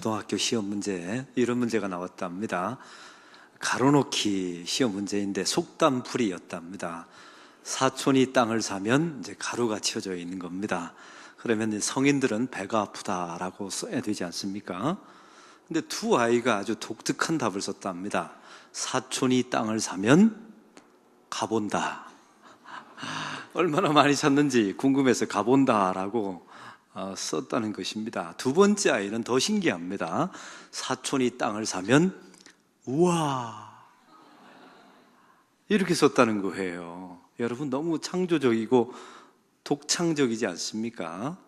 초등학교 시험 문제 이런 문제가 나왔답니다. 가로놓기 시험 문제인데 속담풀이였답니다. 사촌이 땅을 사면 이제 가루가 치워져 있는 겁니다. 그러면 성인들은 배가 아프다라고 써야 되지 않습니까? 근데 두 아이가 아주 독특한 답을 썼답니다. 사촌이 땅을 사면 가본다. 얼마나 많이 샀는지 궁금해서 가본다라고 썼다는 것입니다. 두 번째 아이는 더 신기합니다. 사촌이 땅을 사면 우와 이렇게 썼다는 거예요. 여러분 너무 창조적이고 독창적이지 않습니까?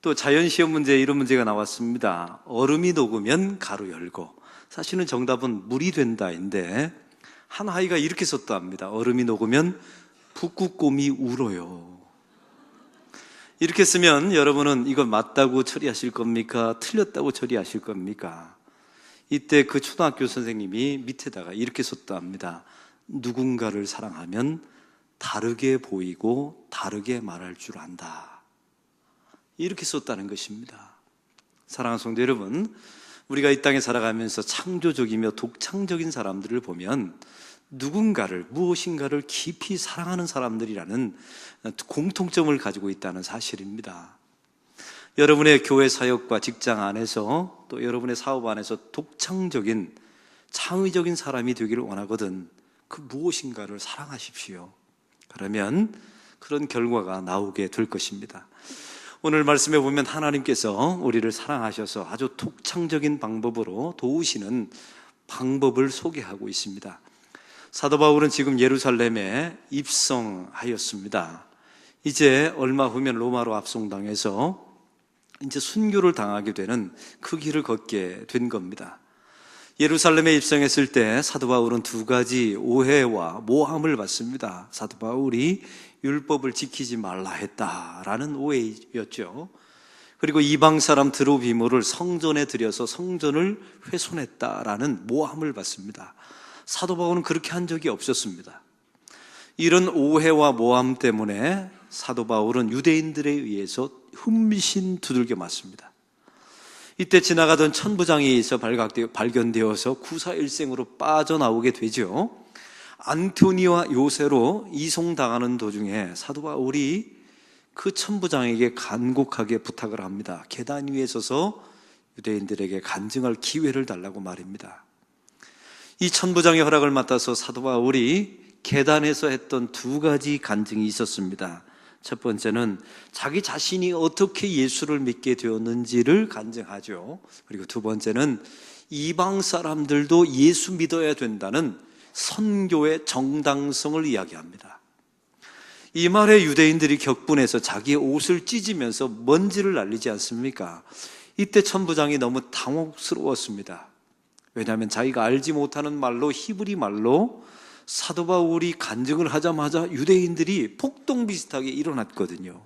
또 자연시험 문제 이런 문제가 나왔습니다. 얼음이 녹으면 가루 열고, 사실은 정답은 물이 된다인데 한 아이가 이렇게 썼답니다. 얼음이 녹으면 북극곰이 울어요. 이렇게 쓰면 여러분은 이거 맞다고 처리하실 겁니까? 틀렸다고 처리하실 겁니까? 이때 그 초등학교 선생님이 밑에다가 이렇게 썼답니다. 누군가를 사랑하면 다르게 보이고 다르게 말할 줄 안다. 이렇게 썼다는 것입니다. 사랑하는 성도 여러분, 우리가 이 땅에 살아가면서 창조적이며 독창적인 사람들을 보면 누군가를, 무엇인가를 깊이 사랑하는 사람들이라는 공통점을 가지고 있다는 사실입니다. 여러분의 교회 사역과 직장 안에서 또 여러분의 사업 안에서 독창적인 창의적인 사람이 되기를 원하거든 그 무엇인가를 사랑하십시오. 그러면 그런 결과가 나오게 될 것입니다. 오늘 말씀에 보면 하나님께서 우리를 사랑하셔서 아주 독창적인 방법으로 도우시는 방법을 소개하고 있습니다. 사도 바울은 지금 예루살렘에 입성하였습니다. 이제 얼마 후면 로마로 압송당해서 이제 순교를 당하게 되는 그 길을 걷게 된 겁니다. 예루살렘에 입성했을 때 사도 바울은 두 가지 오해와 모함을 받습니다. 사도 바울이 율법을 지키지 말라 했다라는 오해였죠. 그리고 이방 사람 드로비모를 성전에 들여서 성전을 훼손했다라는 모함을 받습니다. 사도 바울은 그렇게 한 적이 없었습니다. 이런 오해와 모함 때문에 사도 바울은 유대인들에 의해서 흠씬 두들겨 맞습니다. 이때 지나가던 천부장에 의해서 발견되어서 구사일생으로 빠져나오게 되죠. 안토니와 요새로 이송당하는 도중에 사도 바울이 그 천부장에게 간곡하게 부탁을 합니다. 계단 위에 서서 유대인들에게 간증할 기회를 달라고 말입니다. 이 천부장의 허락을 맡아서 사도 바울이 계단에서 했던 두 가지 간증이 있었습니다. 첫 번째는 자기 자신이 어떻게 예수를 믿게 되었는지를 간증하죠. 그리고 두 번째는 이방 사람들도 예수 믿어야 된다는 선교의 정당성을 이야기합니다. 이 말에 유대인들이 격분해서 자기의 옷을 찢으면서 먼지를 날리지 않습니까? 이때 천부장이 너무 당혹스러웠습니다. 왜냐하면 자기가 알지 못하는 말로, 히브리 말로 사도 바울이 간증을 하자마자 유대인들이 폭동 비슷하게 일어났거든요.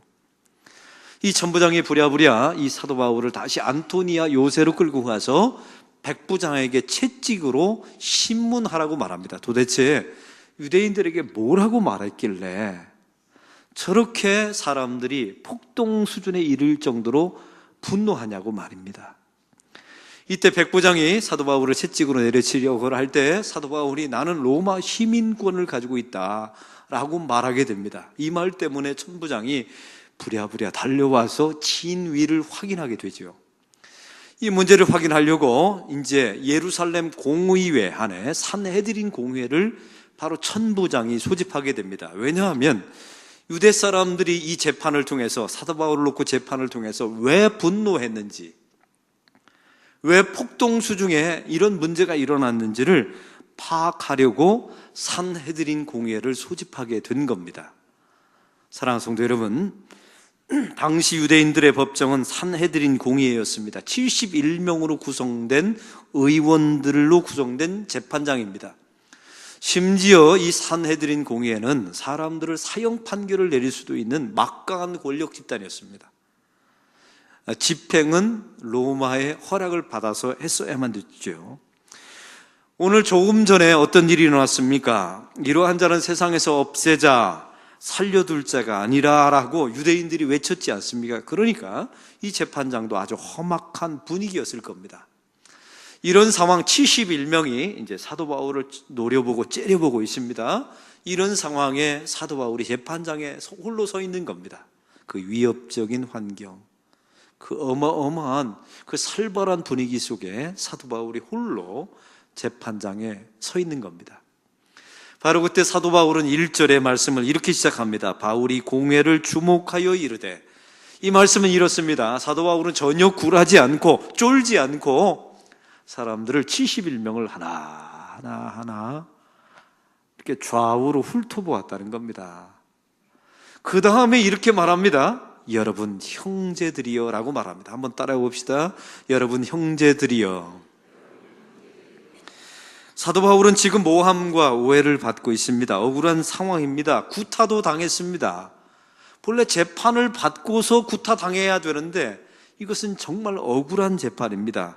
이 천부장이 부랴부랴 이 사도 바울을 다시 안토니아 요새로 끌고 가서 백부장에게 채찍으로 신문하라고 말합니다. 도대체 유대인들에게 뭐라고 말했길래 저렇게 사람들이 폭동 수준에 이를 정도로 분노하냐고 말입니다. 이때 백부장이 사도 바울을 채찍으로 내려치려고 할 때 사도 바울이 나는 로마 시민권을 가지고 있다라고 말하게 됩니다. 이 말 때문에 천부장이 부랴부랴 달려와서 진위를 확인하게 되죠. 이 문제를 확인하려고 이제 예루살렘 공의회 안에 산헤드린 공회를 바로 천부장이 소집하게 됩니다. 왜냐하면 유대 사람들이 이 재판을 통해서 사도 바울을 놓고 재판을 통해서 왜 분노했는지, 왜 폭동 수중에 이런 문제가 일어났는지를 파악하려고 산헤드린 공회를 소집하게 된 겁니다. 사랑하는 성도 여러분, 당시 유대인들의 법정은 산헤드린 공회였습니다. 71명으로 구성된 의원들로 구성된 재판장입니다. 심지어 이 산헤드린 공회는 사람들을 사형 판결을 내릴 수도 있는 막강한 권력 집단이었습니다. 집행은 로마의 허락을 받아서 했어야만 됐죠. 오늘 조금 전에 어떤 일이 일어났습니까? 이러한 자는 세상에서 없애자 살려둘 자가 아니라라고 유대인들이 외쳤지 않습니까? 그러니까 이 재판장도 아주 험악한 분위기였을 겁니다. 이런 상황 71명이 이제 사도 바울을 노려보고 째려보고 있습니다. 이런 상황에 사도 바울이 재판장에 홀로 서 있는 겁니다. 그 위협적인 환경, 그 어마어마한 그 살벌한 분위기 속에 사도 바울이 홀로 재판장에 서 있는 겁니다. 바로 그때 사도 바울은 1절의 말씀을 이렇게 시작합니다. 바울이 공회를 주목하여 이르되, 이 말씀은 이렇습니다. 사도 바울은 전혀 굴하지 않고 쫄지 않고 사람들을 71명을 하나하나 이렇게 좌우로 훑어보았다는 겁니다. 그 다음에 이렇게 말합니다. 여러분 형제들이여 라고 말합니다. 한번 따라해 봅시다. 여러분 형제들이여. 사도 바울은 지금 모함과 오해를 받고 있습니다. 억울한 상황입니다. 구타도 당했습니다. 본래 재판을 받고서 구타당해야 되는데 이것은 정말 억울한 재판입니다.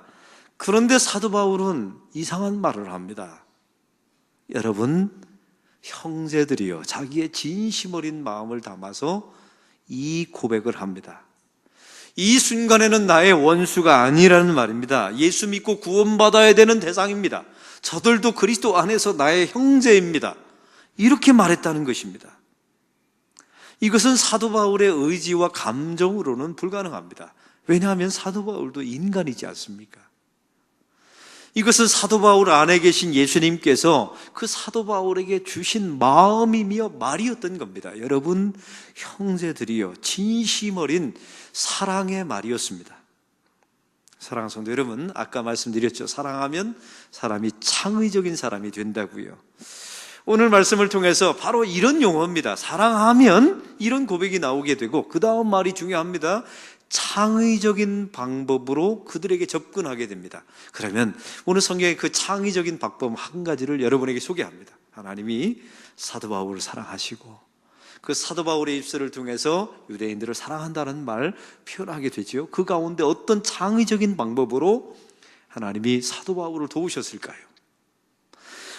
그런데 사도 바울은 이상한 말을 합니다. 여러분 형제들이여, 자기의 진심 어린 마음을 담아서 이 고백을 합니다. 이 순간에는 나의 원수가 아니라는 말입니다. 예수 믿고 구원받아야 되는 대상입니다. 저들도 그리스도 안에서 나의 형제입니다. 이렇게 말했다는 것입니다. 이것은 사도 바울의 의지와 감정으로는 불가능합니다. 왜냐하면 사도 바울도 인간이지 않습니까? 이것은 사도 바울 안에 계신 예수님께서 그 사도 바울에게 주신 마음이며 말이었던 겁니다. 여러분 형제들이여, 진심 어린 사랑의 말이었습니다. 사랑하는 성도 여러분, 아까 말씀드렸죠. 사랑하면 사람이 창의적인 사람이 된다고요. 오늘 말씀을 통해서 바로 이런 용어입니다. 사랑하면 이런 고백이 나오게 되고, 그 다음 말이 중요합니다. 창의적인 방법으로 그들에게 접근하게 됩니다. 그러면 오늘 성경의 그 창의적인 방법 한 가지를 여러분에게 소개합니다. 하나님이 사도 바울을 사랑하시고 그 사도 바울의 입술을 통해서 유대인들을 사랑한다는 말 표현하게 되죠. 그 가운데 어떤 창의적인 방법으로 하나님이 사도 바울을 도우셨을까요?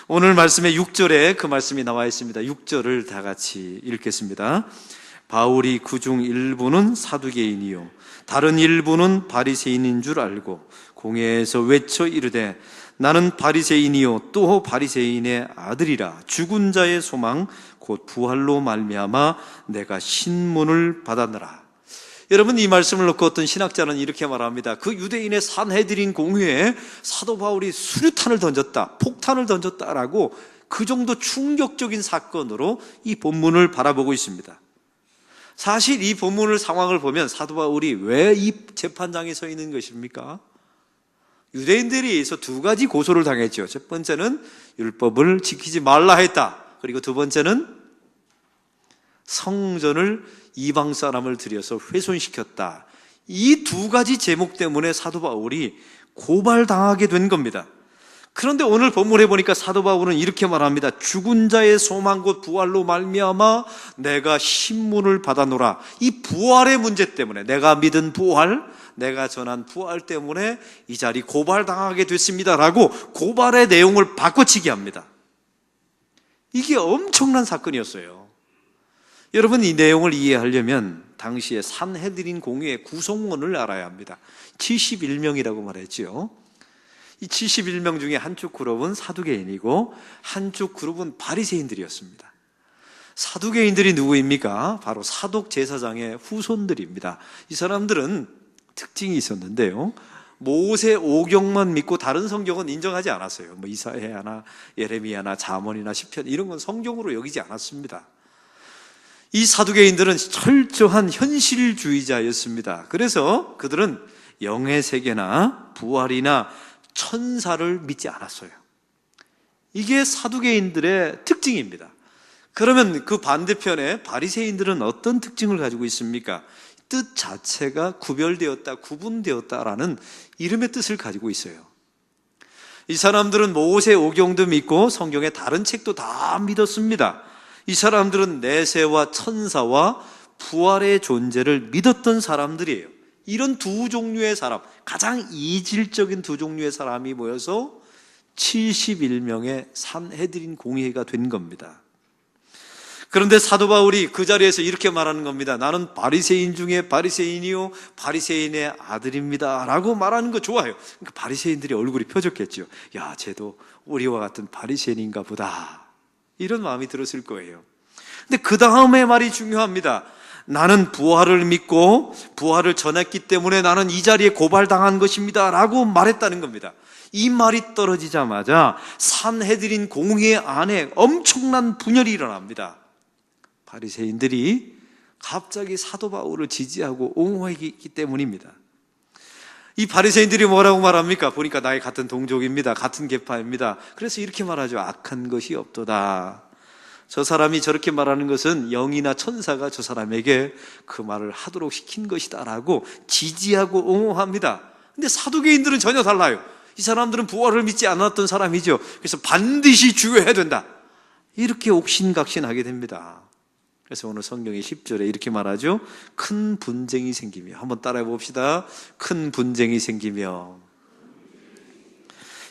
오늘 말씀의 6절에 그 말씀이 나와 있습니다. 6절을 다 같이 읽겠습니다. 바울이 그중 일부는 사두개인이요 다른 일부는 바리새인인 줄 알고 공회에서 외쳐 이르되, 나는 바리새인이요 또 바리새인의 아들이라. 죽은 자의 소망 곧 부활로 말미암아 내가 신문을 받았노라. 여러분, 이 말씀을 놓고 어떤 신학자는 이렇게 말합니다. 그 유대인의 산헤드린 공회에 사도 바울이 수류탄을 던졌다, 폭탄을 던졌다라고 그 정도 충격적인 사건으로 이 본문을 바라보고 있습니다. 사실 이 본문을 상황을 보면 사도 바울이 왜 이 재판장에 서 있는 것입니까? 유대인들에 의해서 두 가지 고소를 당했죠. 첫 번째는 율법을 지키지 말라 했다. 그리고 두 번째는 성전을 이방 사람을 들여서 훼손시켰다. 이 두 가지 제목 때문에 사도 바울이 고발당하게 된 겁니다. 그런데 오늘 본문에 보니까 사도 바울은 이렇게 말합니다. 죽은 자의 소망 곧 부활로 말미암아 내가 신문을 받아노라. 이 부활의 문제 때문에, 내가 믿은 부활, 내가 전한 부활 때문에 이 자리 고발당하게 됐습니다라고 고발의 내용을 바꿔치기 합니다. 이게 엄청난 사건이었어요. 여러분, 이 내용을 이해하려면 당시에 산헤드린 공회의 구성원을 알아야 합니다. 71명이라고 말했죠. 이 71명 중에 한쪽 그룹은 사두개인이고 한쪽 그룹은 바리새인들이었습니다. 사두개인들이 누구입니까? 바로 사독 제사장의 후손들입니다. 이 사람들은 특징이 있었는데요, 모세 오경만 믿고 다른 성경은 인정하지 않았어요. 뭐 이사야나 예레미야나 잠언이나 시편 이런 건 성경으로 여기지 않았습니다. 이 사두개인들은 철저한 현실주의자였습니다. 그래서 그들은 영의 세계나 부활이나 천사를 믿지 않았어요. 이게 사두개인들의 특징입니다. 그러면 그 반대편에 바리새인들은 어떤 특징을 가지고 있습니까? 뜻 자체가 구별되었다, 구분되었다라는 이름의 뜻을 가지고 있어요. 이 사람들은 모세 오경도 믿고 성경의 다른 책도 다 믿었습니다. 이 사람들은 내세와 천사와 부활의 존재를 믿었던 사람들이에요. 이런 두 종류의 사람, 가장 이질적인 두 종류의 사람이 모여서 71명의 산헤드린 공회가 된 겁니다. 그런데 사도 바울이 그 자리에서 이렇게 말하는 겁니다. 나는 바리새인 중에 바리새인이요 바리새인의 아들입니다 라고 말하는 거 좋아요. 그러니까 바리새인들이 얼굴이 펴졌겠죠. 야, 쟤도 우리와 같은 바리새인인가 보다, 이런 마음이 들었을 거예요. 근데 그 다음에 말이 중요합니다. 나는 부활을 믿고 부활을 전했기 때문에 나는 이 자리에 고발당한 것입니다 라고 말했다는 겁니다. 이 말이 떨어지자마자 산헤드린 공회 안에 엄청난 분열이 일어납니다. 바리새인들이 갑자기 사도 바울을 지지하고 옹호하기 때문입니다. 이 바리새인들이 뭐라고 말합니까? 보니까 나의 같은 동족입니다. 같은 계파입니다. 그래서 이렇게 말하죠. 악한 것이 없도다. 저 사람이 저렇게 말하는 것은 영이나 천사가 저 사람에게 그 말을 하도록 시킨 것이다 라고 지지하고 옹호합니다. 근데 사두개인들은 전혀 달라요. 이 사람들은 부활을 믿지 않았던 사람이죠. 그래서 반드시 주여해야 된다, 이렇게 옥신각신하게 됩니다. 그래서 오늘 성경의 10절에 이렇게 말하죠. 큰 분쟁이 생기며, 한번 따라해 봅시다. 큰 분쟁이 생기며.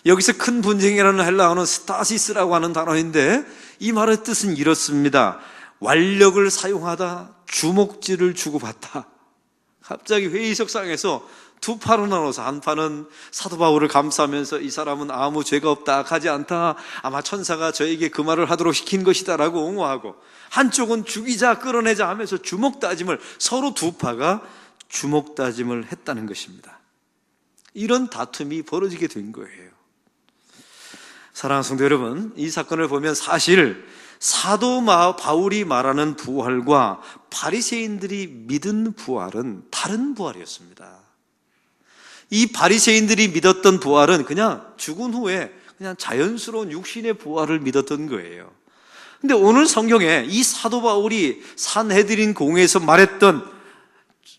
여기서 큰 분쟁이라는 헬라어는 스타시스라고 하는 단어인데 이 말의 뜻은 이렇습니다. 완력을 사용하다 주먹질을 주고받다. 갑자기 회의석상에서 두 파로 나눠서, 한 파는 사도 바울을 감싸면서 이 사람은 아무 죄가 없다, 악하지 않다, 아마 천사가 저에게 그 말을 하도록 시킨 것이다 라고 옹호하고, 한쪽은 죽이자 끌어내자 하면서 주먹 다짐을, 서로 두 파가 주먹 다짐을 했다는 것입니다. 이런 다툼이 벌어지게 된 거예요. 사랑하는 성도 여러분, 이 사건을 보면 사실 사도 바울이 말하는 부활과 바리새인들이 믿은 부활은 다른 부활이었습니다. 이 바리새인들이 믿었던 부활은 그냥 죽은 후에 그냥 자연스러운 육신의 부활을 믿었던 거예요. 근데 오늘 성경에 이 사도 바울이 산헤드린 공회에서 말했던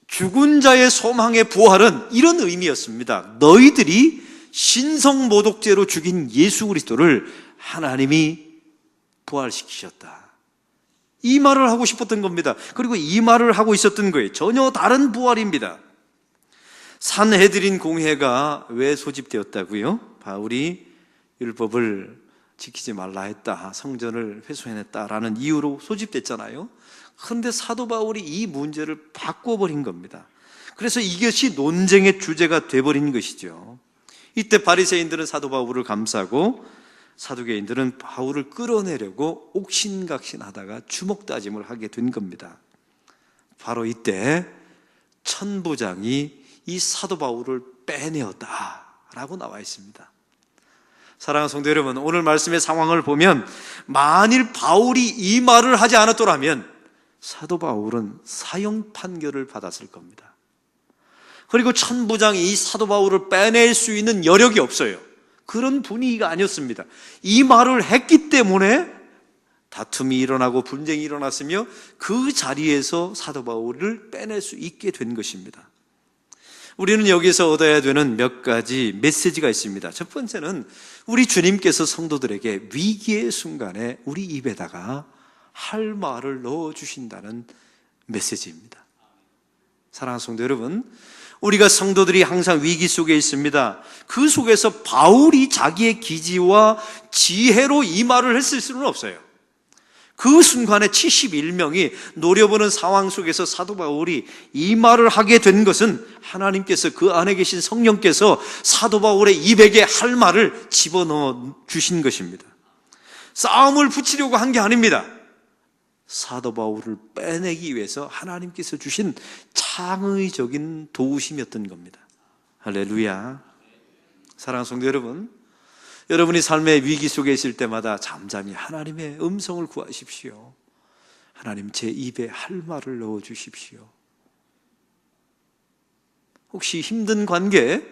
죽은 자의 소망의 부활은 이런 의미였습니다. 너희들이 신성모독죄로 죽인 예수 그리스도를 하나님이 부활시키셨다, 이 말을 하고 싶었던 겁니다. 그리고 이 말을 하고 있었던 거예요. 전혀 다른 부활입니다. 산헤드린 공회가 왜 소집되었다고요? 바울이 율법을 지키지 말라 했다, 성전을 훼손했다라는 이유로 소집됐잖아요. 그런데 사도 바울이 이 문제를 바꿔버린 겁니다. 그래서 이것이 논쟁의 주제가 돼버린 것이죠. 이때 바리새인들은 사도 바울을 감싸고 사두개인들은 바울을 끌어내려고 옥신각신하다가 주먹다짐을 하게 된 겁니다. 바로 이때 천부장이 이 사도 바울을 빼내었다라고 나와 있습니다. 사랑하는 성도 여러분, 오늘 말씀의 상황을 보면 만일 바울이 이 말을 하지 않았더라면 사도 바울은 사형 판결을 받았을 겁니다. 그리고 천부장이 이 사도 바울을 빼낼 수 있는 여력이 없어요. 그런 분위기가 아니었습니다. 이 말을 했기 때문에 다툼이 일어나고 분쟁이 일어났으며 그 자리에서 사도 바울을 빼낼 수 있게 된 것입니다. 우리는 여기서 얻어야 되는 몇 가지 메시지가 있습니다. 첫 번째는 우리 주님께서 성도들에게 위기의 순간에 우리 입에다가 할 말을 넣어주신다는 메시지입니다. 사랑하는 성도 여러분, 우리가 성도들이 항상 위기 속에 있습니다. 그 속에서 바울이 자기의 기지와 지혜로 이 말을 했을 수는 없어요. 그 순간에 71명이 노려보는 상황 속에서 사도 바울이 이 말을 하게 된 것은 하나님께서, 그 안에 계신 성령께서 사도 바울의 입에게 할 말을 집어넣어 주신 것입니다. 싸움을 붙이려고 한 게 아닙니다. 사도 바울을 빼내기 위해서 하나님께서 주신 창의적인 도우심이었던 겁니다. 할렐루야. 사랑하는 성도 여러분, 여러분이 삶의 위기 속에 있을 때마다 잠잠히 하나님의 음성을 구하십시오. 하나님, 제 입에 할 말을 넣어주십시오. 혹시 힘든 관계,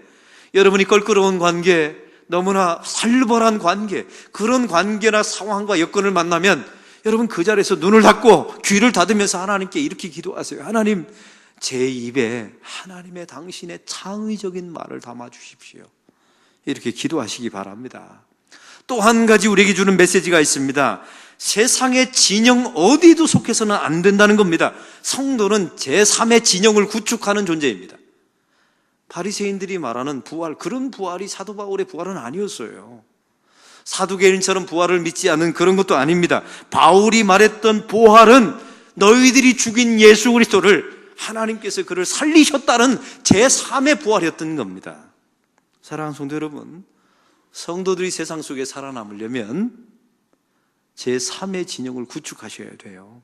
여러분이 껄끄러운 관계, 너무나 살벌한 관계, 그런 관계나 상황과 여건을 만나면 여러분 그 자리에서 눈을 닫고 귀를 닫으면서 하나님께 이렇게 기도하세요. 하나님, 제 입에 하나님의 당신의 창의적인 말을 담아주십시오. 이렇게 기도하시기 바랍니다. 또 한 가지 우리에게 주는 메시지가 있습니다. 세상의 진영 어디도 속해서는 안 된다는 겁니다. 성도는 제3의 진영을 구축하는 존재입니다. 바리새인들이 말하는 부활, 그런 부활이 사도 바울의 부활은 아니었어요. 사두개인처럼 부활을 믿지 않는 그런 것도 아닙니다. 바울이 말했던 부활은 너희들이 죽인 예수 그리스도를 하나님께서 그를 살리셨다는 제3의 부활이었던 겁니다. 사랑하는 성도 여러분, 성도들이 세상 속에 살아남으려면 제3의 진영을 구축하셔야 돼요.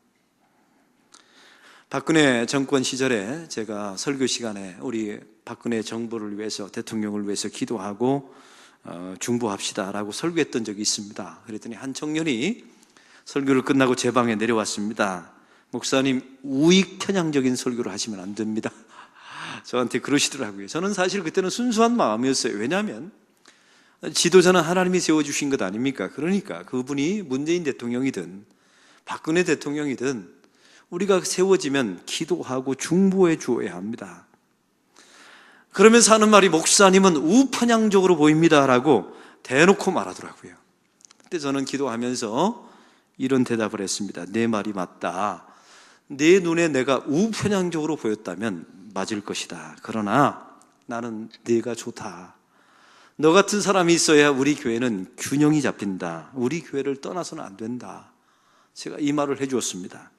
박근혜 정권 시절에 제가 설교 시간에 우리 박근혜 정부를 위해서, 대통령을 위해서 기도하고 중보합시다라고 설교했던 적이 있습니다. 그랬더니 한 청년이 설교를 끝나고 제 방에 내려왔습니다. 목사님, 우익 편향적인 설교를 하시면 안 됩니다. 저한테 그러시더라고요. 저는 사실 그때는 순수한 마음이었어요. 왜냐하면 지도자는 하나님이 세워주신 것 아닙니까? 그러니까 그분이 문재인 대통령이든 박근혜 대통령이든 우리가 세워지면 기도하고 중보해 주어야 합니다. 그러면서 하는 말이 목사님은 우편향적으로 보입니다라고 대놓고 말하더라고요. 그때 저는 기도하면서 이런 대답을 했습니다. 내 말이 맞다. 내 눈에 내가 우편향적으로 보였다면 맞을 것이다. 그러나 나는 네가 좋다. 너 같은 사람이 있어야 우리 교회는 균형이 잡힌다. 우리 교회를 떠나서는 안 된다. 제가 이 말을 해주었습니다.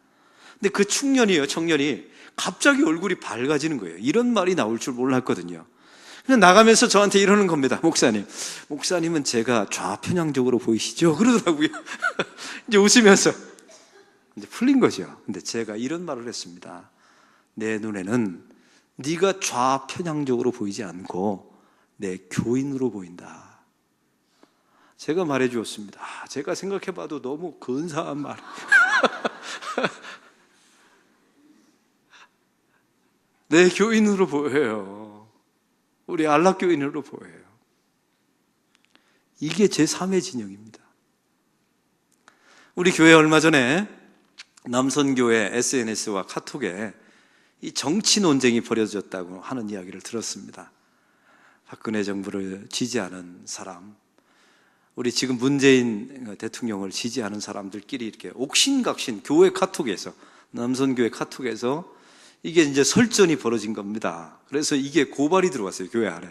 근데 그 청년이 갑자기 얼굴이 밝아지는 거예요. 이런 말이 나올 줄 몰랐거든요. 그냥 나가면서 저한테 이러는 겁니다. 목사님은 제가 좌편향적으로 보이시죠? 그러더라고요. 이제 웃으면서 이제 풀린 거죠. 근데 제가 이런 말을 했습니다. 내 눈에는 네가 좌편향적으로 보이지 않고 내 교인으로 보인다. 제가 말해 주었습니다. 제가 생각해봐도 너무 근사한 말. 내 교인으로 보여요. 우리 안락교인으로 보여요. 이게 제3의 진영입니다. 우리 교회 얼마 전에 남선교회 SNS와 카톡에 이 정치 논쟁이 벌어졌다고 하는 이야기를 들었습니다. 박근혜 정부를 지지하는 사람, 우리 지금 문재인 대통령을 지지하는 사람들끼리 이렇게 옥신각신 교회 카톡에서, 남선교회 카톡에서 이게 이제 설전이 벌어진 겁니다. 그래서 이게 고발이 들어왔어요, 교회 안에.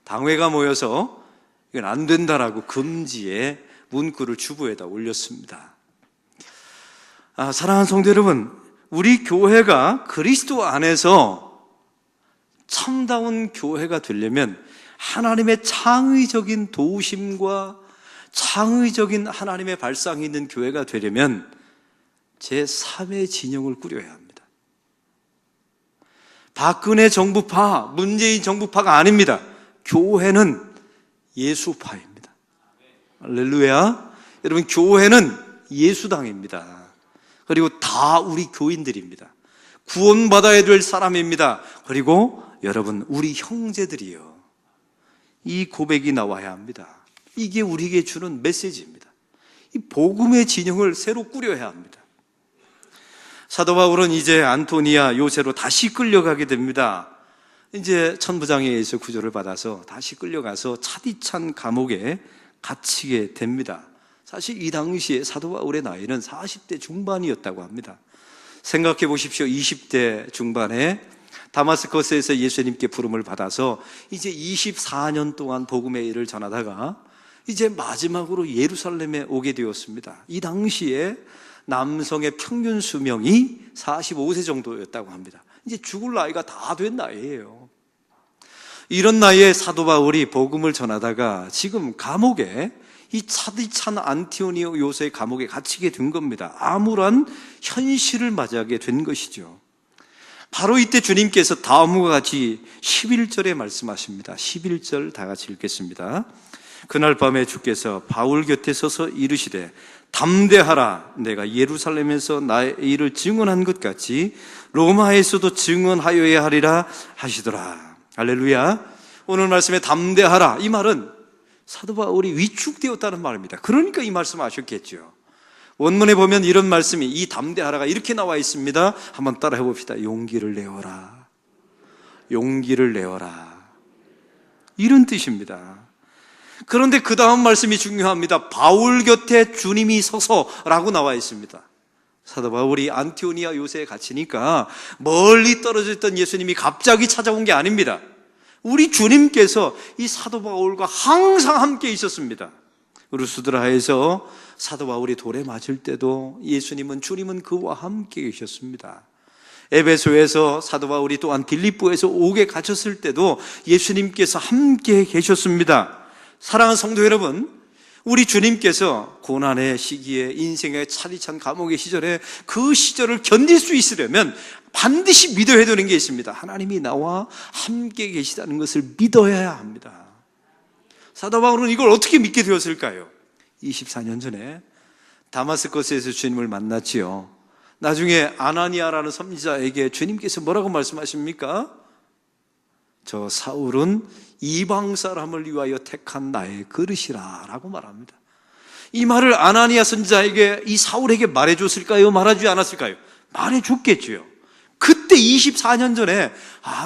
당회가 모여서 이건 안 된다라고 금지의 문구를 주부에다 올렸습니다. 사랑하는 성도 여러분, 우리 교회가 그리스도 안에서 참다운 교회가 되려면 하나님의 창의적인 도우심과 창의적인 하나님의 발상이 있는 교회가 되려면 제3의 진영을 꾸려야 합니다. 박근혜 정부파, 문재인 정부파가 아닙니다. 교회는 예수파입니다. 할렐루야. 여러분, 교회는 예수당입니다. 그리고 다 우리 교인들입니다. 구원받아야 될 사람입니다. 그리고 여러분, 우리 형제들이요. 이 고백이 나와야 합니다. 이게 우리에게 주는 메시지입니다. 이 복음의 진영을 새로 꾸려야 합니다. 사도 바울은 이제 안토니아 요새로 다시 끌려가게 됩니다. 이제 천부장에 의해서 구조를 받아서 다시 끌려가서 차디찬 감옥에 갇히게 됩니다. 사실 이 당시에 사도 바울의 나이는 40대 중반이었다고 합니다. 생각해 보십시오. 20대 중반에 다마스커스에서 예수님께 부름을 받아서 이제 24년 동안 복음의 일을 전하다가 이제 마지막으로 예루살렘에 오게 되었습니다. 이 당시에 남성의 평균 수명이 45세 정도였다고 합니다. 이제 죽을 나이가 다 된 나이예요. 이런 나이에 사도 바울이 복음을 전하다가 지금 감옥에, 이 차디찬 안티오니오 요새의 감옥에 갇히게 된 겁니다. 암울한 현실을 맞이하게 된 것이죠. 바로 이때 주님께서 다음과 같이 11절에 말씀하십니다. 11절 다 같이 읽겠습니다. 그날 밤에 주께서 바울 곁에 서서 이르시되 담대하라. 내가 예루살렘에서 나의 일을 증언한 것 같이 로마에서도 증언하여야 하리라 하시더라. 할렐루야. 오늘 말씀에 담대하라, 이 말은 사도 바울이 위축되었다는 말입니다. 그러니까 이 말씀을 하셨겠죠. 원문에 보면 이런 말씀이, 이 담대하라가 이렇게 나와 있습니다. 한번 따라해 봅시다. 용기를 내어라. 용기를 내어라. 이런 뜻입니다. 그런데 그 다음 말씀이 중요합니다. 바울 곁에 주님이 서서라고 나와 있습니다. 사도 바울이 안티오니아 요새에 갇히니까 멀리 떨어져 있던 예수님이 갑자기 찾아온 게 아닙니다. 우리 주님께서 이 사도 바울과 항상 함께 있었습니다. 루스드라에서 사도 바울이 돌에 맞을 때도 주님은 그와 함께 계셨습니다. 에베소에서 사도 바울이 또한 빌립보에서 옥에 갇혔을 때도 예수님께서 함께 계셨습니다. 사랑하는 성도 여러분, 우리 주님께서 고난의 시기에, 인생의 차디찬 감옥의 시절에 그 시절을 견딜 수 있으려면 반드시 믿어야 되는 게 있습니다. 하나님이 나와 함께 계시다는 것을 믿어야 합니다. 사도 바울은 이걸 어떻게 믿게 되었을까요? 24년 전에 다마스커스에서 주님을 만났지요. 나중에 아나니아라는 선지자에게 주님께서 뭐라고 말씀하십니까? 저 사울은 이방 사람을 위하여 택한 나의 그릇이라 라고 말합니다. 이 말을 아나니아 선지자에게, 이 사울에게 말해줬을까요? 말하지 않았을까요? 말해줬겠지요. 그때 24년 전에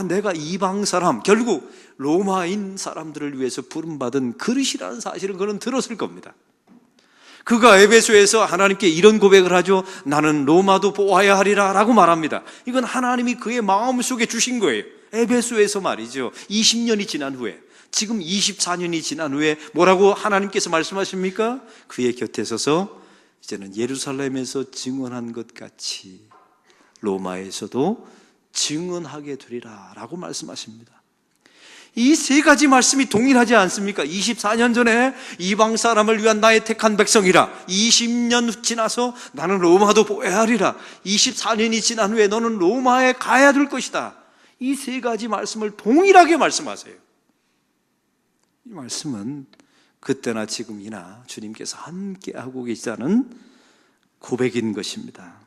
내가 이방 사람, 결국 로마인 사람들을 위해서 부름받은 그릇이라는 사실을 그는 들었을 겁니다. 그가 에베소에서 하나님께 이런 고백을 하죠. 나는 로마도 보아야 하리라 라고 말합니다. 이건 하나님이 그의 마음속에 주신 거예요. 에베소에서 말이죠. 20년이 지난 후에, 지금 24년이 지난 후에 뭐라고 하나님께서 말씀하십니까? 그의 곁에 서서 이제는 예루살렘에서 증언한 것 같이 로마에서도 증언하게 되리라 라고 말씀하십니다. 이 세 가지 말씀이 동일하지 않습니까? 24년 전에 이방 사람을 위한 나의 택한 백성이라, 20년 지나서 나는 로마도 보아야 하리라, 24년이 지난 후에 너는 로마에 가야 될 것이다. 이 세 가지 말씀을 동일하게 말씀하세요. 이 말씀은 그때나 지금이나 주님께서 함께 하고 계시다는 고백인 것입니다.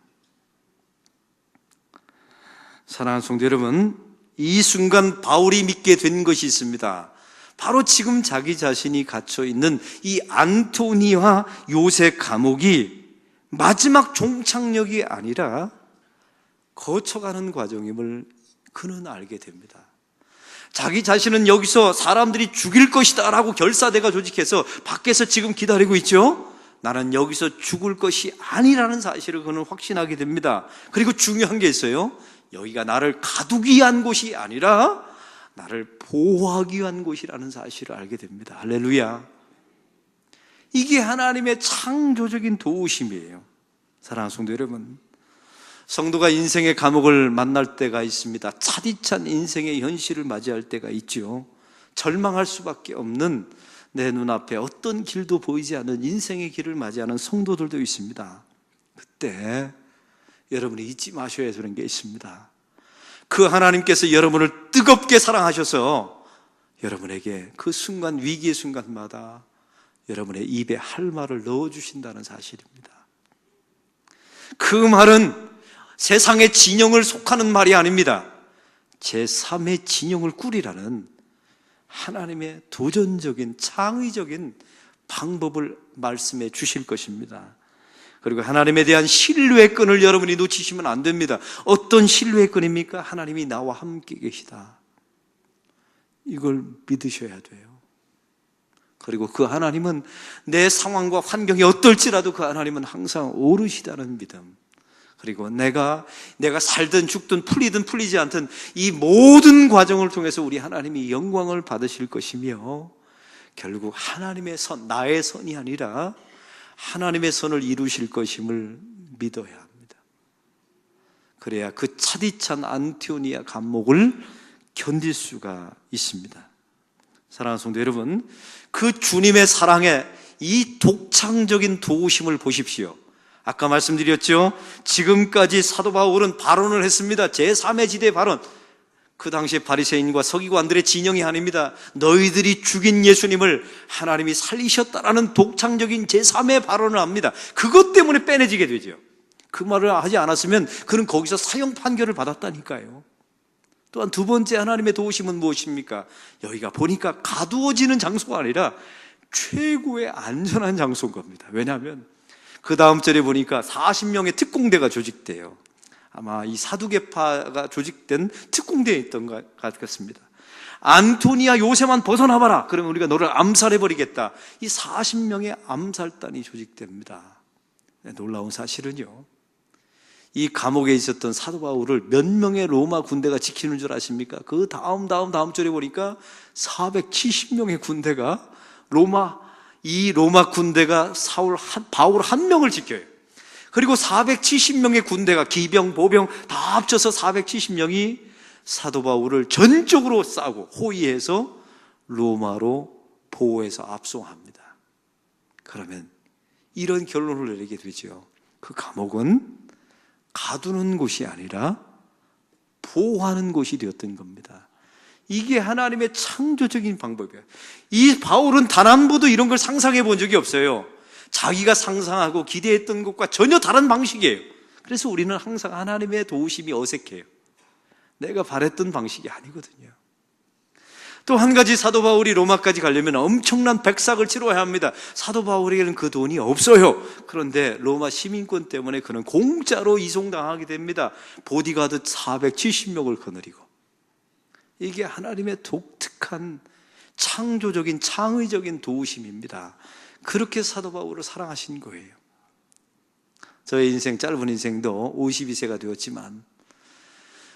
사랑하는 성도 여러분, 이 순간 바울이 믿게 된 것이 있습니다. 바로 지금 자기 자신이 갇혀 있는 이 안토니와 요셉 감옥이 마지막 종착역이 아니라 거쳐가는 과정임을 그는 알게 됩니다. 자기 자신은 여기서 사람들이 죽일 것이다 라고 결사대가 조직해서 밖에서 지금 기다리고 있죠. 나는 여기서 죽을 것이 아니라는 사실을 그는 확신하게 됩니다. 그리고 중요한 게 있어요. 여기가 나를 가두기 위한 곳이 아니라 나를 보호하기 위한 곳이라는 사실을 알게 됩니다. 할렐루야. 이게 하나님의 창조적인 도우심이에요. 사랑하는 성도 여러분, 성도가 인생의 감옥을 만날 때가 있습니다. 차디찬 인생의 현실을 맞이할 때가 있죠. 절망할 수밖에 없는, 내 눈앞에 어떤 길도 보이지 않는 인생의 길을 맞이하는 성도들도 있습니다. 그때 여러분이 잊지 마셔야 되는 게 있습니다. 그 하나님께서 여러분을 뜨겁게 사랑하셔서 여러분에게 그 순간, 위기의 순간마다 여러분의 입에 할 말을 넣어주신다는 사실입니다. 그 말은 세상의 진영을 속하는 말이 아닙니다. 제3의 진영을 꾸리라는 하나님의 도전적인, 창의적인 방법을 말씀해 주실 것입니다. 그리고 하나님에 대한 신뢰의 끈을 여러분이 놓치시면 안 됩니다. 어떤 신뢰의 끈입니까? 하나님이 나와 함께 계시다. 이걸 믿으셔야 돼요. 그리고 그 하나님은 내 상황과 환경이 어떨지라도 그 하나님은 항상 오르시다는 믿음. 그리고 내가 살든 죽든 풀리든 풀리지 않든 이 모든 과정을 통해서 우리 하나님이 영광을 받으실 것이며, 결국 하나님의 선, 나의 선이 아니라 하나님의 선을 이루실 것임을 믿어야 합니다. 그래야 그 차디찬 안티오니아 감옥을 견딜 수가 있습니다. 사랑하는 성도 여러분, 그 주님의 사랑에 이 독창적인 도우심을 보십시오. 아까 말씀드렸죠. 지금까지 사도 바울은 발언을 했습니다. 제3의 지대 발언. 그 당시에 바리새인과 서기관들의 진영이 아닙니다. 너희들이 죽인 예수님을 하나님이 살리셨다라는 독창적인 제3의 발언을 합니다. 그것 때문에 빼내지게 되죠. 그 말을 하지 않았으면 그는 거기서 사형 판결을 받았다니까요. 또한 두 번째 하나님의 도우심은 무엇입니까? 여기가 보니까 가두어지는 장소가 아니라 최고의 안전한 장소인 겁니다. 왜냐하면 그 다음 절에 보니까 40명의 특공대가 조직돼요. 아마 이 사두개파가 조직된 특공대에 있던 것 같습니다. 안토니아 요새만 벗어나봐라. 그러면 우리가 너를 암살해버리겠다. 이 40명의 암살단이 조직됩니다. 놀라운 사실은요, 이 감옥에 있었던 사도 바울을 몇 명의 로마 군대가 지키는 줄 아십니까? 그 다음 절에 보니까 470명의 군대가 로마 이 로마 군대가 바울 한 명을 지켜요. 그리고 470명의 군대가 기병, 보병 다 합쳐서 470명이 사도 바울을 전적으로 싸고 호위해서 로마로 보호해서 압송합니다. 그러면 이런 결론을 내리게 되죠. 그 감옥은 가두는 곳이 아니라 보호하는 곳이 되었던 겁니다. 이게 하나님의 창조적인 방법이에요. 이 바울은 단 한 번도 이런 걸 상상해 본 적이 없어요. 자기가 상상하고 기대했던 것과 전혀 다른 방식이에요. 그래서 우리는 항상 하나님의 도우심이 어색해요. 내가 바랬던 방식이 아니거든요. 또 한 가지, 사도 바울이 로마까지 가려면 엄청난 백삭을 치러야 합니다. 사도 바울에게는 그 돈이 없어요. 그런데 로마 시민권 때문에 그는 공짜로 이송당하게 됩니다. 보디가드 470명을 거느리고. 이게 하나님의 독특한 창조적인 창의적인 도우심입니다. 그렇게 사도 바울을 사랑하신 거예요. 저의 인생, 짧은 인생도 52세가 되었지만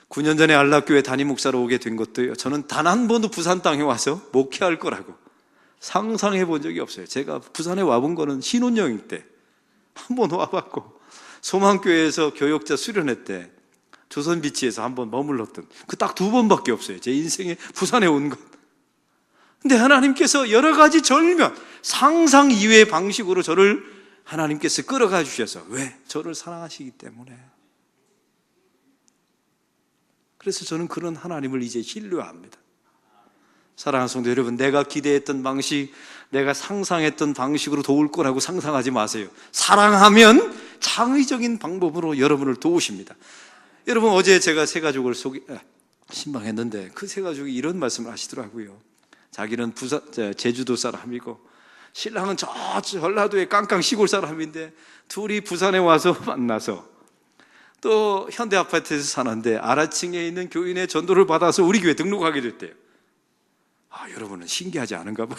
9년 전에 안락교회 담임 목사로 오게 된 것도요, 저는 단 한 번도 부산 땅에 와서 목회할 거라고 상상해 본 적이 없어요. 제가 부산에 와본 거는 신혼여행 때 한 번 와봤고, 소망교회에서 교역자 수련회 때 조선비치에서 한 번 머물렀던 그 딱 2번밖에 없어요. 제 인생에 부산에 온 것. 근데 하나님께서 여러 가지 절묘한 상상 이외의 방식으로 저를 하나님께서 끌어가 주셔서, 왜? 저를 사랑하시기 때문에. 그래서 저는 그런 하나님을 이제 신뢰합니다. 사랑하는 성도 여러분, 내가 기대했던 방식, 내가 상상했던 방식으로 도울 거라고 상상하지 마세요. 사랑하면 창의적인 방법으로 여러분을 도우십니다. 여러분, 어제 제가 세 가족을 신방했는데 그 세 가족이 이런 말씀을 하시더라고요. 자기는 제주도 사람이고 신랑은 저 전라도의 깡깡 시골 사람인데 둘이 부산에 와서 만나서 또 현대 아파트에서 사는데 아래층에 있는 교인의 전도를 받아서 우리 교회 등록하게 됐대요. 여러분은 신기하지 않은가 봐요.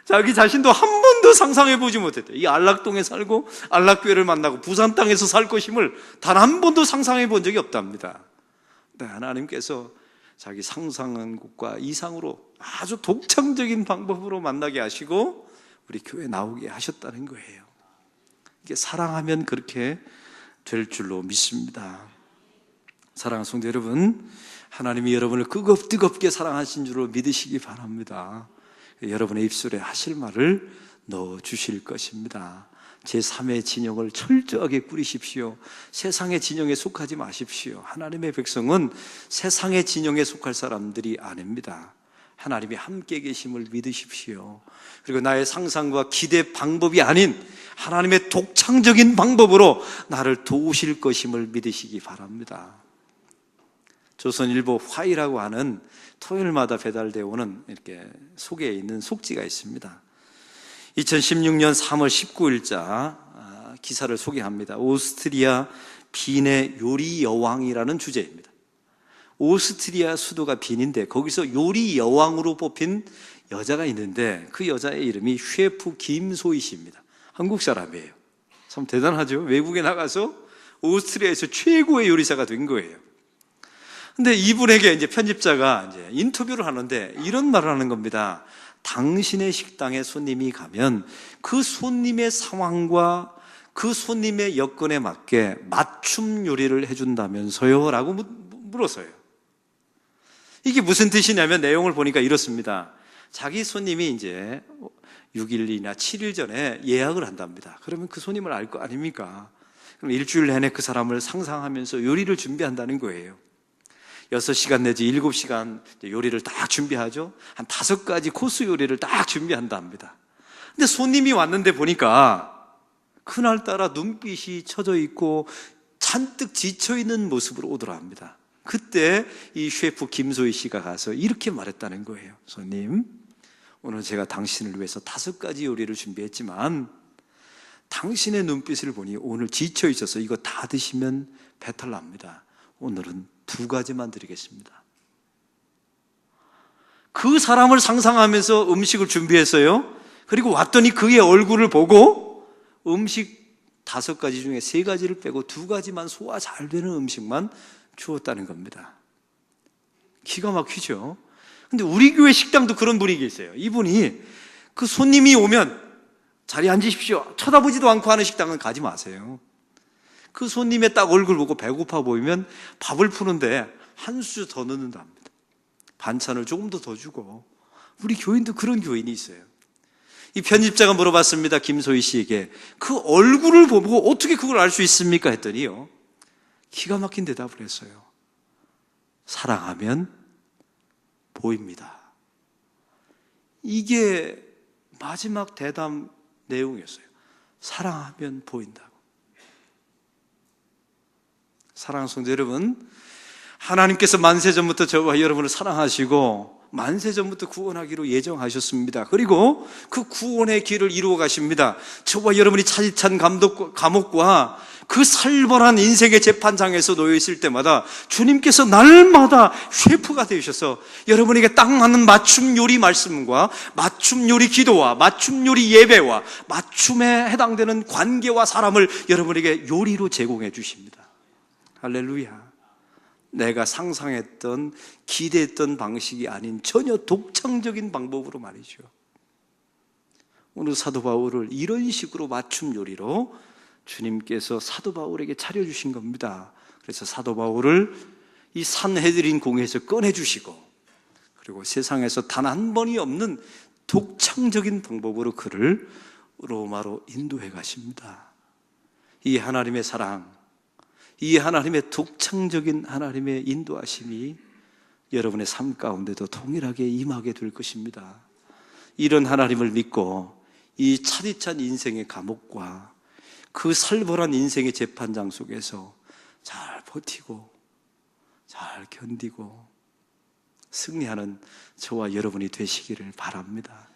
자기 자신도 한 번도 상상해 보지 못했대요. 이 안락동에 살고 안락교회를 만나고 부산 땅에서 살 것임을 단 한 번도 상상해 본 적이 없답니다. 네, 하나님께서 자기 상상한 것과 이상으로 아주 독창적인 방법으로 만나게 하시고 우리 교회에 나오게 하셨다는 거예요. 이게 사랑하면 그렇게 될 줄로 믿습니다. 사랑하는 성도 여러분, 하나님이 여러분을 뜨겁게 사랑하신 줄로 믿으시기 바랍니다. 여러분의 입술에 하실 말을 넣어주실 것입니다. 제3의 진영을 철저하게 꾸리십시오. 세상의 진영에 속하지 마십시오. 하나님의 백성은 세상의 진영에 속할 사람들이 아닙니다. 하나님이 함께 계심을 믿으십시오. 그리고 나의 상상과 기대 방법이 아닌 하나님의 독창적인 방법으로 나를 도우실 것임을 믿으시기 바랍니다. 조선일보 화이라고 하는 토요일마다 배달되어 오는 이렇게 속에 있는 속지가 있습니다. 2016년 3월 19일자 기사를 소개합니다. 오스트리아 빈의 요리 여왕이라는 주제입니다. 오스트리아 수도가 빈인데 거기서 요리 여왕으로 뽑힌 여자가 있는데 그 여자의 이름이 셰프 김소희 씨입니다. 한국 사람이에요. 참 대단하죠. 외국에 나가서 오스트리아에서 최고의 요리사가 된 거예요. 근데 이분에게 이제 편집자가 이제 인터뷰를 하는데 이런 말을 하는 겁니다. 당신의 식당에 손님이 가면 그 손님의 상황과 그 손님의 여건에 맞게 맞춤 요리를 해준다면서요? 라고 물었어요. 이게 무슨 뜻이냐면 내용을 보니까 이렇습니다. 자기 손님이 이제 6일이나 7일 전에 예약을 한답니다. 그러면 그 손님을 알 거 아닙니까? 그럼 일주일 내내 그 사람을 상상하면서 요리를 준비한다는 거예요. 6시간 내지 7시간 요리를 딱 준비하죠. 한 5가지 코스 요리를 딱 준비한답니다. 근데 손님이 왔는데 보니까 그날따라 눈빛이 처져 있고 잔뜩 지쳐있는 모습으로 오더라 합니다. 그때 이 셰프 김소희 씨가 가서 이렇게 말했다는 거예요. 손님, 오늘 제가 당신을 위해서 5가지 요리를 준비했지만 당신의 눈빛을 보니 오늘 지쳐 있어서 이거 다 드시면 배탈 납니다. 오늘은 2가지만 드리겠습니다. 그 사람을 상상하면서 음식을 준비했어요. 그리고 왔더니 그의 얼굴을 보고 음식 5가지 중에 3가지를 빼고 2가지만 소화 잘 되는 음식만 주었다는 겁니다. 기가 막히죠. 근데 우리 교회 식당도 그런 분위기 있어요. 이분이 그 손님이 오면 자리에 앉으십시오. 쳐다보지도 않고 하는 식당은 가지 마세요. 그 손님의 딱 얼굴 보고 배고파 보이면 밥을 푸는데 한 수 더 넣는답니다. 반찬을 조금 더 주고. 우리 교인도 그런 교인이 있어요. 이 편집자가 물어봤습니다. 김소희 씨에게. 그 얼굴을 보고 어떻게 그걸 알 수 있습니까? 했더니요, 기가 막힌 대답을 했어요. 사랑하면 보입니다. 이게 마지막 대담 내용이었어요. 사랑하면 보인다고. 사랑하는 성도 여러분, 하나님께서 만세전부터 저와 여러분을 사랑하시고 만세전부터 구원하기로 예정하셨습니다. 그리고 그 구원의 길을 이루어 가십니다. 저와 여러분이 차디찬 감옥과 그 살벌한 인생의 재판장에서 놓여 있을 때마다 주님께서 날마다 셰프가 되셔서 여러분에게 딱 맞는 맞춤 요리 말씀과 맞춤 요리 기도와 맞춤 요리 예배와 맞춤에 해당되는 관계와 사람을 여러분에게 요리로 제공해 주십니다. 할렐루야. 내가 상상했던, 기대했던 방식이 아닌 전혀 독창적인 방법으로 말이죠. 오늘 사도 바울을 이런 식으로 맞춤 요리로 주님께서 사도 바울에게 차려주신 겁니다. 그래서 사도 바울을 이 산헤드린 공회에서 꺼내주시고, 그리고 세상에서 단 한 번이 없는 독창적인 방법으로 그를 로마로 인도해 가십니다. 이 하나님의 사랑, 이 하나님의 독창적인 하나님의 인도하심이 여러분의 삶 가운데도 동일하게 임하게 될 것입니다. 이런 하나님을 믿고 이 차디찬 인생의 감옥과 그 살벌한 인생의 재판장 속에서 잘 버티고 잘 견디고 승리하는 저와 여러분이 되시기를 바랍니다.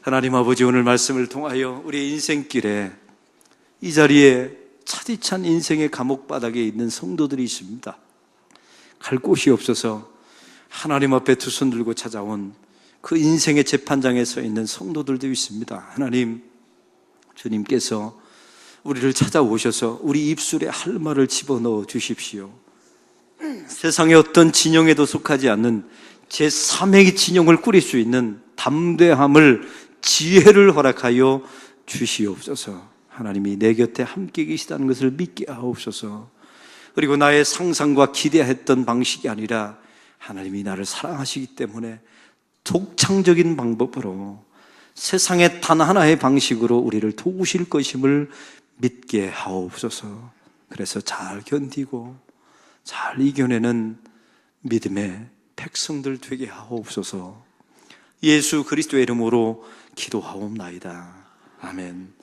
하나님 아버지, 오늘 말씀을 통하여 우리의 인생길에 이 자리에 차디찬 인생의 감옥바닥에 있는 성도들이 있습니다. 갈 곳이 없어서 하나님 앞에 두 손 들고 찾아온 그 인생의 재판장에 서 있는 성도들도 있습니다. 하나님, 주님께서 우리를 찾아오셔서 우리 입술에 할 말을 집어넣어 주십시오. 세상의 어떤 진영에도 속하지 않는 제3의 진영을 꾸릴 수 있는 담대함을, 지혜를 허락하여 주시옵소서. 하나님이 내 곁에 함께 계시다는 것을 믿게 하옵소서. 그리고 나의 상상과 기대했던 방식이 아니라 하나님이 나를 사랑하시기 때문에 독창적인 방법으로, 세상의 단 하나의 방식으로 우리를 도우실 것임을 믿게 하옵소서. 그래서 잘 견디고 잘 이겨내는 믿음의 백성들 되게 하옵소서. 예수 그리스도의 이름으로 기도하옵나이다. 아멘.